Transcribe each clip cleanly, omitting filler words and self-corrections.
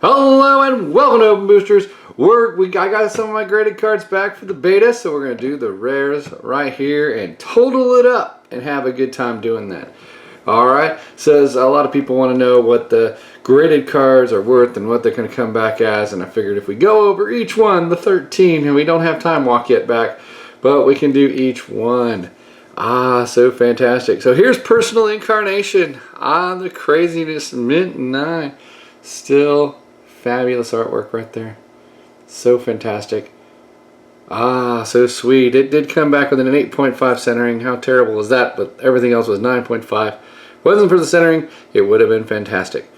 Hello and welcome to Open Boosters. I got some of my graded cards back for the beta, so we're going to do the rares right here and total it up and have a good time doing that. Alright, says a lot of people want to know what the graded cards are worth and what they're going to come back as, and I figured if we go over each one, the 13, and we don't have time walk yet back, but we can do each one. So fantastic. So here's Personal Incarnation. The craziness, mint 9. Still fabulous artwork right there. So fantastic. So sweet. It did come back with an 8.5 centering. How terrible was that? But everything else was 9.5. Wasn't for the centering, it would have been fantastic.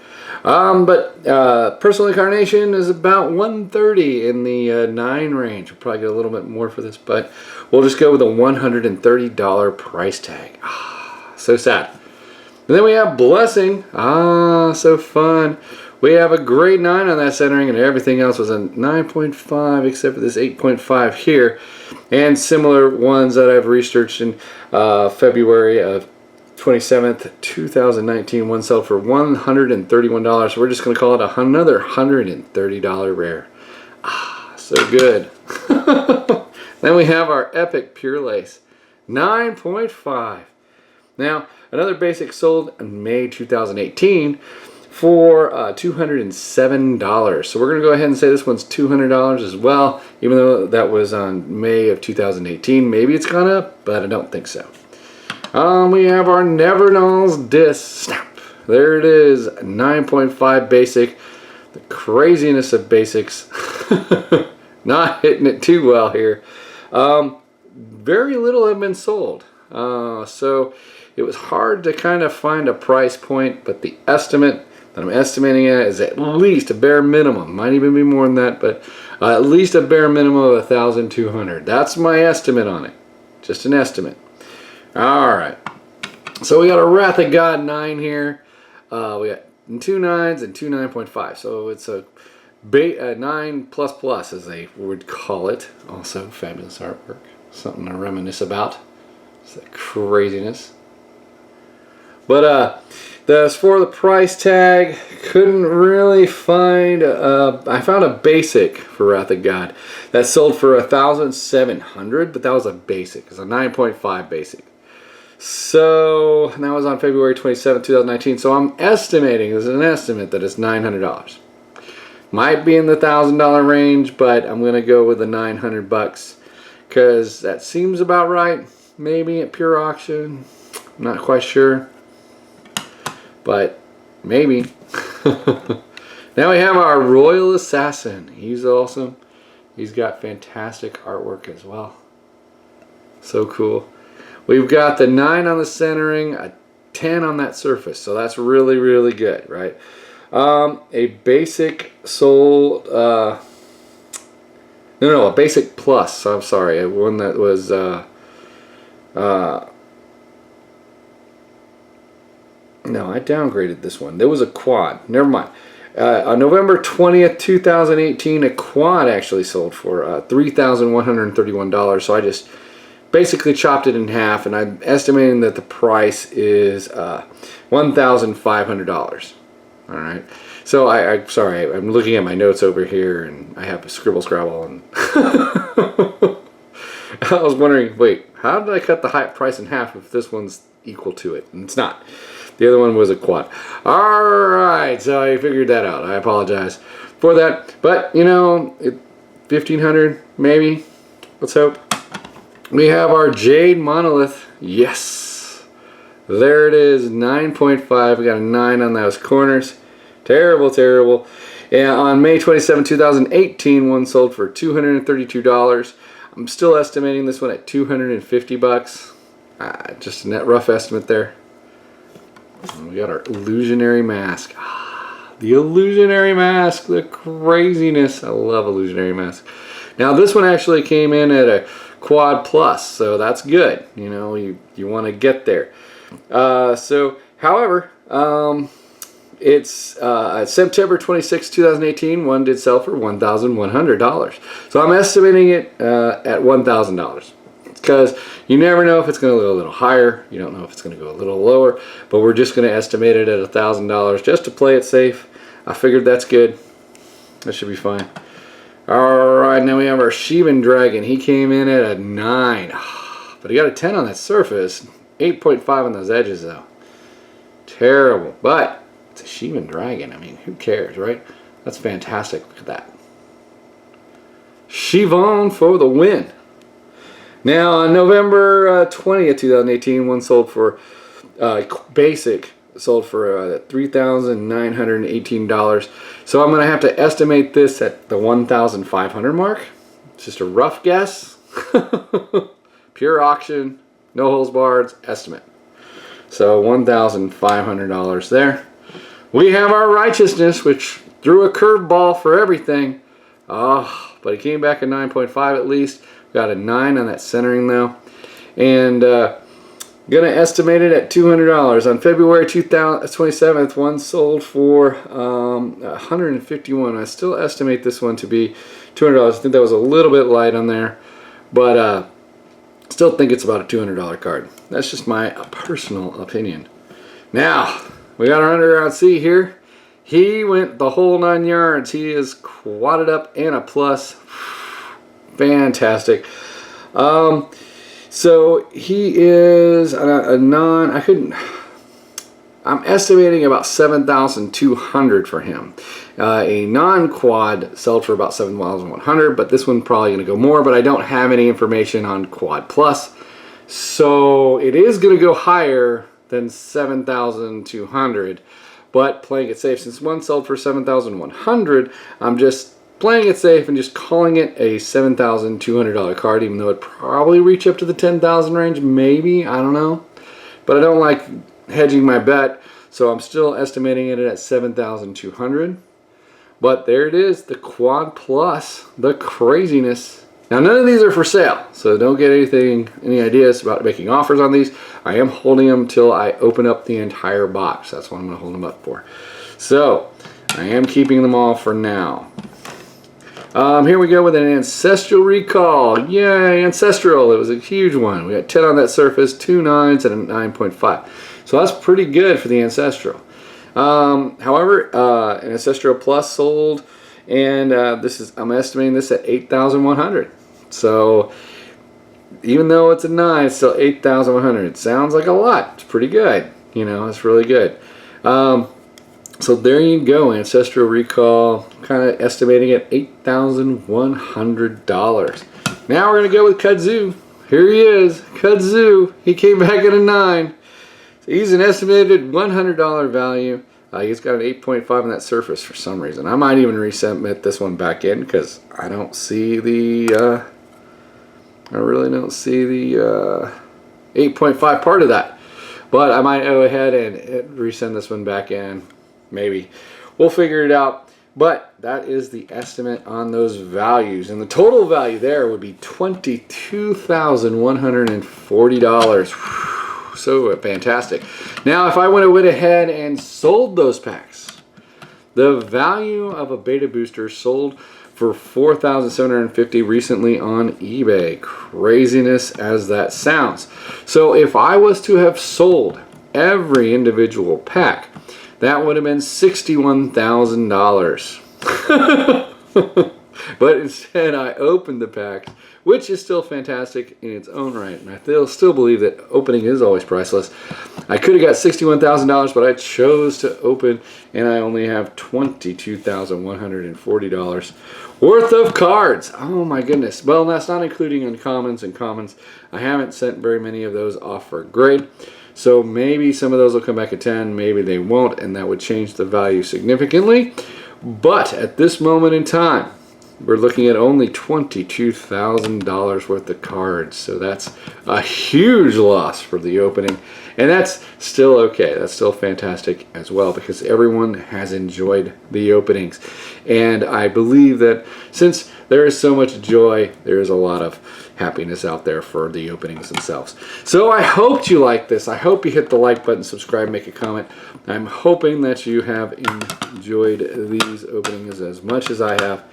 Personal Incarnation is about 130 in the 9 range. We'll probably get a little bit more for this, but we'll just go with a $130 price tag. So sad. And then we have Blessing. So fun. We have a grade 9 on that centering, and everything else was a 9.5 except for this 8.5 here. And similar ones that I've researched in February of 27th, 2019. One sold for $131. So we're just going to call it another $130 rare. So good. Then we have our Epic Pure Lace. 9.5. Now, another basic sold in May 2018 for $207. So we're going to go ahead and say this one's $200 as well, even though that was on May of 2018. Maybe it's gone up, but I don't think so. We have our Never Nulls Disc. Snap. There it is, 9.5 basic. The craziness of basics. Not hitting it too well here. Very little have been sold. So it was hard to kind of find a price point, but the estimate that I'm estimating it is at least a bare minimum. Might even be more than that, but at least a bare minimum of $1,200. That's my estimate on it. Just an estimate. Alright. So we got a Wrath of God 9 here. We got 2 9s and 2 9.5. So it's a 9++ as they would call it. Also fabulous artwork. Something to reminisce about. It's that craziness. But as for the price tag, couldn't really find. I found a basic for Wrath of God that sold for $1,700, but that was a basic. It's a 9.5 basic. So that was on February 27, 2019. So I'm estimating, this is an estimate, that it's $900. Might be in the $1,000 range, but I'm gonna go with the $900 because that seems about right. Maybe at pure auction, I'm not quite sure. But maybe. Now we have our Royal Assassin. He's awesome. He's got fantastic artwork as well. So cool. We've got the 9 on the centering, a 10 on that surface. So that's really, really good, right? A basic sold. A basic plus. I'm sorry. One that was. No, I downgraded this one. There was a quad. Never mind. On November 20th, 2018, a quad actually sold for $3,131. So I just basically chopped it in half, and I'm estimating that the price is $1,500. All right. So I'm sorry. I'm looking at my notes over here, and I have a scribble scrabble, and I was wondering, wait, how did I cut the price in half if this one's equal to it? And it's not. The other one was a quad. Alright, so I figured that out. I apologize for that. But, you know, $1,500 maybe. Let's hope. We have our Jade Monolith. Yes. There it is. 9.5. We got a 9 on those corners. Terrible, terrible. And on May 27, 2018, one sold for $232. I'm still estimating this one at $250. Just a net rough estimate there. And we got our Illusionary Mask. The Illusionary Mask, the craziness. I love Illusionary Mask. Now this one actually came in at a quad plus, so that's good. You know, you want to get there. However, it's September 26, 2018. One did sell for $1,100. So I'm estimating it at $1,000. Because you never know if it's going to go a little higher. You don't know if it's going to go a little lower. But we're just going to estimate it at $1,000 just to play it safe. I figured that's good. That should be fine. Alright, now we have our Chieben Dragon. He came in at a 9. But he got a 10 on that surface. 8.5 on those edges, though. Terrible. But it's a Chieben Dragon. I mean, who cares, right? That's fantastic. Look at that. Chieben for the win. Now, on November 20th, 2018, one sold for basic. Sold for $3,918. So I'm going to have to estimate this at the 1,500 mark. It's just a rough guess. Pure auction, no holds barred estimate. So $1,500 there. We have our Righteousness, which threw a curveball for everything. But it came back at 9.5 at least. Got a 9 on that centering though. And gonna estimate it at $200. On February 27th, one sold for $151. I still estimate this one to be $200. I think that was a little bit light on there, but still think it's about a $200 card. That's just my personal opinion. Now we got our Underground Sea here. He went the whole 9 yards. He is quadded up and a plus. Fantastic. So he is a non, I'm estimating about 7,200 for him. A non-quad sold for about 7,100, but this one probably going to go more, but I don't have any information on quad plus. So it is going to go higher than 7,200, but playing it safe. Since one sold for 7,100, I'm just playing it safe and just calling it a $7,200 card, even though it'd probably reach up to the 10,000 range, maybe, I don't know. But I don't like hedging my bet, so I'm still estimating it at 7,200. But there it is, the quad plus, the craziness. Now none of these are for sale, so don't get any ideas about making offers on these. I am holding them till I open up the entire box. That's what I'm going to hold them up for. So I am keeping them all for now. Here we go with an Ancestral recall. Yay, Ancestral. It was a huge one. We got 10 on that surface, 2 9s, and a 9.5. So that's pretty good for the Ancestral. However, an Ancestral Plus sold, and I'm estimating this at 8,100. So even though it's a 9, it's still 8,100. It sounds like a lot. It's pretty good. You know, it's really good. So there you go, Ancestral recall, kind of estimating at $8,100. Now we're going to go with Kudzu. Here he is, Kudzu. He came back at a 9. So he's an estimated $100 value. He's got an 8.5 on that surface for some reason. I might even resubmit this one back in because I don't see the, I really don't see the 8.5 part of that. But I might go ahead and resend this one back in. Maybe. We'll figure it out. But that is the estimate on those values. And the total value there would be $22,140. So fantastic. Now, if I went ahead and sold those packs, the value of a beta booster sold for $4,750 recently on eBay. Craziness as that sounds. So if I was to have sold every individual pack, that would have been $61,000. But instead I opened the pack, which is still fantastic in its own right. And I still believe that opening is always priceless. I could have got $61,000, but I chose to open, and I only have $22,140 worth of cards. Oh my goodness. Well, that's not including uncommons and commons. I haven't sent very many of those off for grade. So maybe some of those will come back at 10, maybe they won't, and that would change the value significantly. But at this moment in time, we're looking at only $22,000 worth of cards. So that's a huge loss for the opening. And that's still okay. That's still fantastic as well because everyone has enjoyed the openings. And I believe that since there is so much joy, there is a lot of happiness out there for the openings themselves. So I hope you like this. I hope you hit the like button, subscribe, make a comment. I'm hoping that you have enjoyed these openings as much as I have.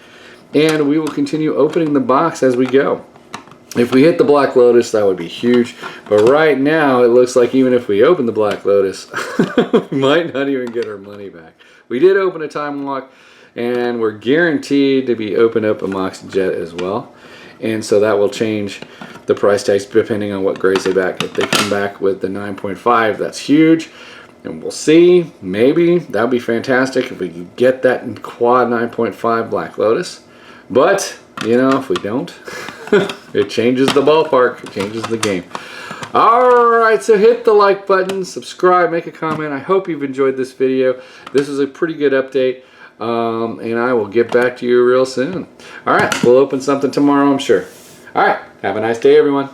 And we will continue opening the box as we go. If we hit the Black Lotus, that would be huge. But right now, it looks like even if we open the Black Lotus, we might not even get our money back. We did open a Time Walk, And we're guaranteed to be open up a Mox Jet as well. And so that will change the price tags depending on what grades they back. If they come back with the 9.5, that's huge. And we'll see. Maybe that would be fantastic if we could get that in quad 9.5 Black Lotus. But, you know, if we don't, it changes the ballpark. It changes the game. Alright, so hit the like button, subscribe, make a comment. I hope you've enjoyed this video. This was a pretty good update. And I will get back to you real soon. Alright, we'll open something tomorrow, I'm sure. Alright, have a nice day, everyone.